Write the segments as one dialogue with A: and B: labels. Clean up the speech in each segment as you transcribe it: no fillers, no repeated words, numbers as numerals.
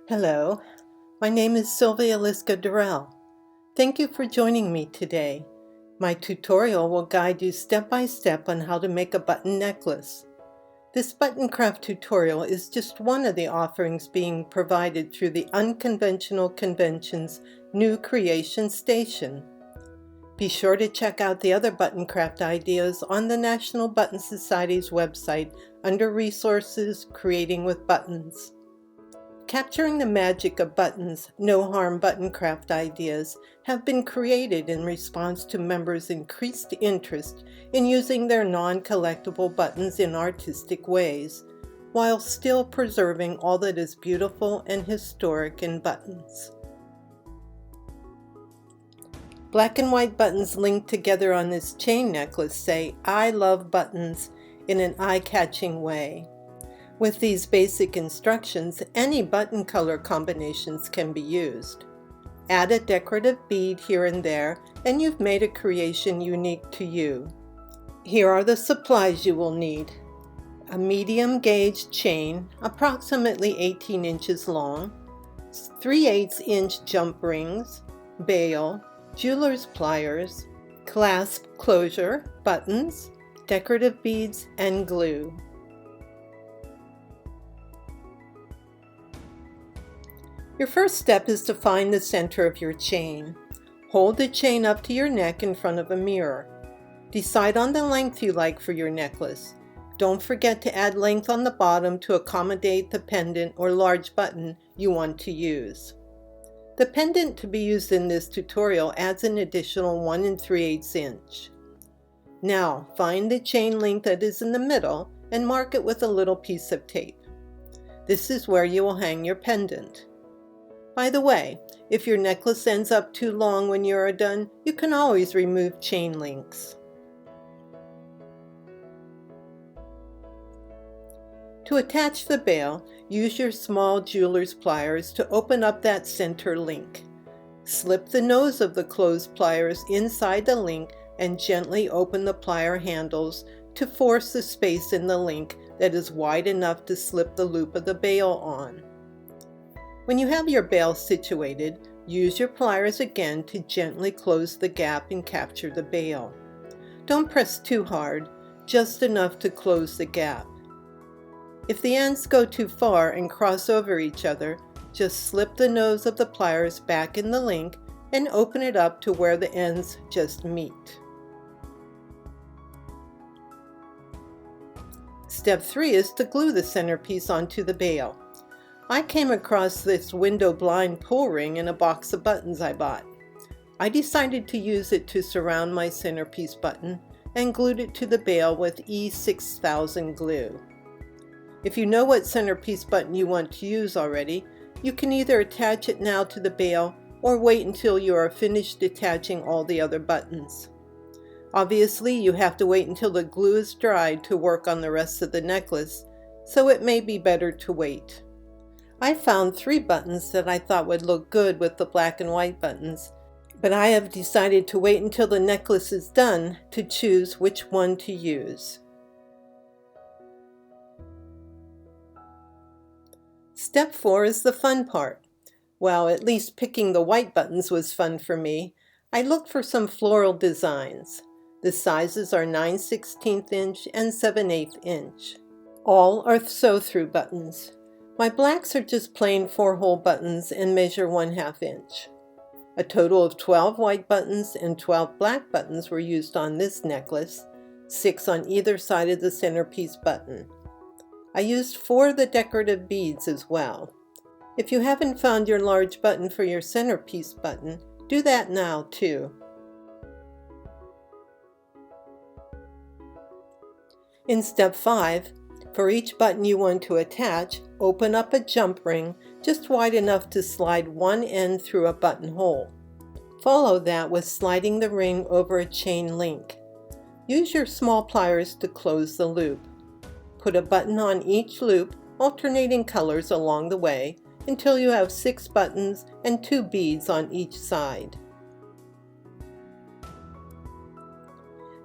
A: Hello, my name is Sylvia Liska-Durrell. Thank you for joining me today. My tutorial will guide you step by step on how to make a button necklace. This button craft tutorial is just one of the offerings being provided through the Unconventional Convention's new creation station. Be sure to check out the other button craft ideas on the National Button Society's website under Resources Creating with Buttons. Capturing the magic of buttons, no-harm button craft ideas have been created in response to members' increased interest in using their non-collectible buttons in artistic ways, while still preserving all that is beautiful and historic in buttons. Black and white buttons linked together on this chain necklace say, "I love buttons," in an eye-catching way. With these basic instructions, any button color combinations can be used. Add a decorative bead here and there, and you've made a creation unique to you. Here are the supplies you will need. A medium gauge chain, approximately 18 inches long, 3/8 inch jump rings, bail, jeweler's pliers, clasp closure, buttons, decorative beads, and glue. Your first step is to find the center of your chain. Hold the chain up to your neck in front of a mirror. Decide on the length you like for your necklace. Don't forget to add length on the bottom to accommodate the pendant or large button you want to use. The pendant to be used in this tutorial adds an additional 1 3/8 inch. Now, find the chain length that is in the middle and mark it with a little piece of tape. This is where you will hang your pendant. By the way, if your necklace ends up too long when you are done, you can always remove chain links. To attach the bail, use your small jeweler's pliers to open up that center link. Slip the nose of the closed pliers inside the link and gently open the plier handles to force the space in the link that is wide enough to slip the loop of the bail on. When you have your bail situated, use your pliers again to gently close the gap and capture the bail. Don't press too hard, just enough to close the gap. If the ends go too far and cross over each other, just slip the nose of the pliers back in the link and open it up to where the ends just meet. Step 3 is to glue the centerpiece onto the bail. I came across this window blind pull ring in a box of buttons I bought. I decided to use it to surround my centerpiece button and glued it to the bail with E6000 glue. If you know what centerpiece button you want to use already, you can either attach it now to the bail or wait until you are finished attaching all the other buttons. Obviously, you have to wait until the glue is dried to work on the rest of the necklace, so it may be better to wait. I found 3 buttons that I thought would look good with the black and white buttons, but I have decided to wait until the necklace is done to choose which one to use. Step 4 is the fun part. Well, at least picking the white buttons was fun for me. I looked for some floral designs. The sizes are 9/16 inch and 7/8 inch. All are sew-through buttons. My blacks are just plain 4-hole buttons and measure 1/2 inch. A total of 12 white buttons and 12 black buttons were used on this necklace, 6 on either side of the centerpiece button. I used 4 of the decorative beads as well. If you haven't found your large button for your centerpiece button, do that now too. In step 5, for each button you want to attach, open up a jump ring just wide enough to slide one end through a buttonhole. Follow that with sliding the ring over a chain link. Use your small pliers to close the loop. Put a button on each loop, alternating colors along the way, until you have 6 buttons and 2 beads on each side.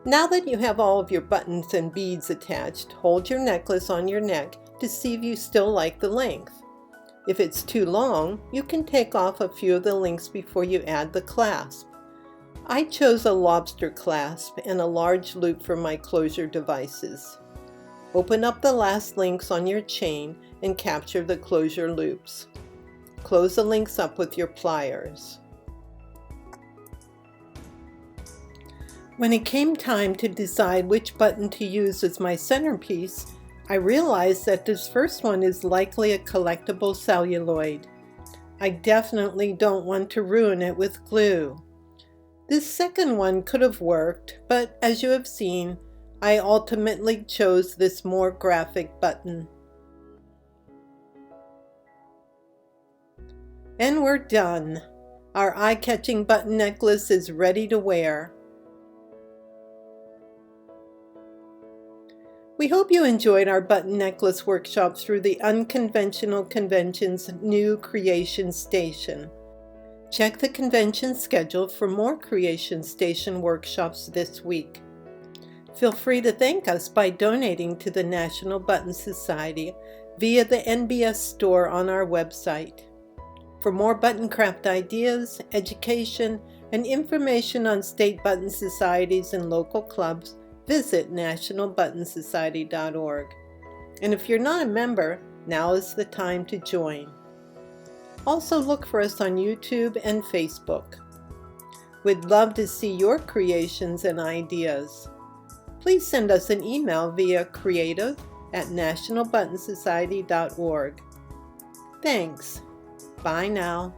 A: Now that you have all of your buttons and beads attached, hold your necklace on your neck to see if you still like the length. If it's too long, you can take off a few of the links before you add the clasp. I chose a lobster clasp and a large loop for my closure devices. Open up the last links on your chain and capture the closure loops. Close the links up with your pliers. When it came time to decide which button to use as my centerpiece, I realized that this first one is likely a collectible celluloid. I definitely don't want to ruin it with glue. This second one could have worked, but as you have seen, I ultimately chose this more graphic button. And we're done. Our eye-catching button necklace is ready to wear. We hope you enjoyed our button necklace workshop through the Unconventional Convention's new Creation Station. Check the convention schedule for more Creation Station workshops this week. Feel free to thank us by donating to the National Button Society via the NBS store on our website. For more button craft ideas, education, and information on state button societies and local clubs, visit nationalbuttonsociety.org. And if you're not a member, now is the time to join. Also look for us on YouTube and Facebook. We'd love to see your creations and ideas. Please send us an email via creative@nationalbuttonsociety.org. Thanks. Bye now.